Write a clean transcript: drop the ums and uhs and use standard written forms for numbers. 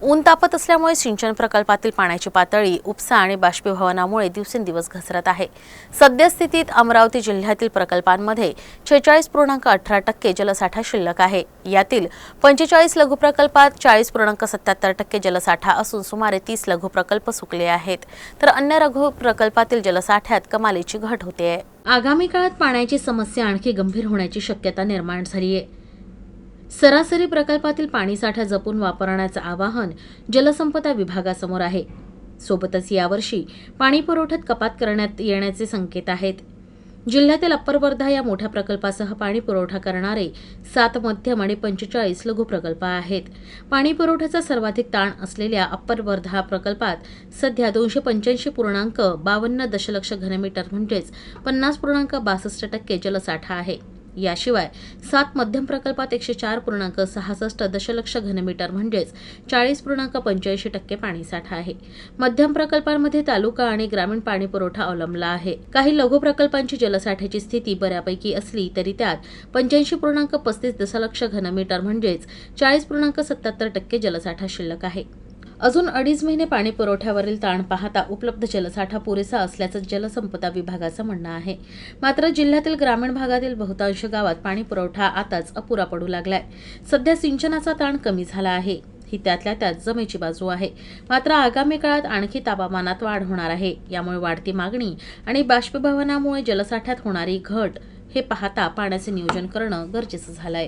ऊन तापत असल्यामुळे सिंचन प्रकल्पातील पाण्याची पातळी उपसा आणि बाष्पीभवनामुळे दिवसेंदिवस घसरत आहे। सद्यस्थितीत अमरावती जिल्ह्यातील प्रकल्पांमध्ये 46.18% जलसाठा शिल्लक आहे। यातील 45 लघु प्रकल्पात 40.77% जलसाठा असून सुमारे 30 लघु प्रकल्प सुकले आहेत, तर अन्य लघु प्रकल्पातील जलसाठ्यात कमालीची घट होते आहे। आगामी काळात पाण्याची समस्या आणखी गंभीर होण्याची शक्यता निर्माण झाली आहे। सरासरी प्रकल्पातील पाणीसाठा जपून वापरण्याचे आवाहन जलसंपदा विभागासमोर आहे। सोबतच यावर्षी पाणी पुरवठ्यात कपात करण्यात येण्याचे संकेत आहेत। जिल्ह्यातील अप्पर वर्धा या मोठ्या प्रकल्पासह पाणी पुरवठा करणारे 7 मध्यम आणि 45 लघु प्रकल्प आहेत। पाणी पुरवठ्याचा सर्वाधिक ताण असलेल्या अप्पर वर्धा प्रकल्पात सध्या 285.52 दशलक्ष घनमीटर म्हणजेच 50.62% जलसाठा आहे। याशिवाय 7 मध्यम प्रकल्पात 104.66 दशलक्ष घनमीटर म्हणजेच 40.85% पाणीसाठा आहे। मध्यम प्रकल्पांमध्ये तालुका आणि ग्रामीण पाणी पुरवठा अवलंबला आहे। काही लघु प्रकल्पांची जलसाठ्याची स्थिती बऱ्यापैकी असली तरी त्यात 85.35 दशलक्ष घनमीटर म्हणजेच 40.77% जलसाठा शिल्लक आहे। अजून 2.5 महिने पाणी पुरवठ्यावरील ताण पाहता उपलब्ध जलसाठा पुरेसा असल्याचं जलसंपदा विभागाचं म्हणणं आहे। मात्र जिल्ह्यातील ग्रामीण भागातील बहुतांश गावात पाणी पुरवठा आताच अपुरा पडू लागलाय। सध्या सिंचनाचा ताण कमी झाला आहे, ही त्यातल्या त्यात जमेची बाजू आहे। मात्र आगामी काळात आणखी तापमानात वाढ होणार आहे। यामुळे वाढती मागणी आणि बाष्पीभवनामुळे जलसाठ्यात होणारी घट हे पाहता पाण्याचे नियोजन करणं गरजेचं झालंय।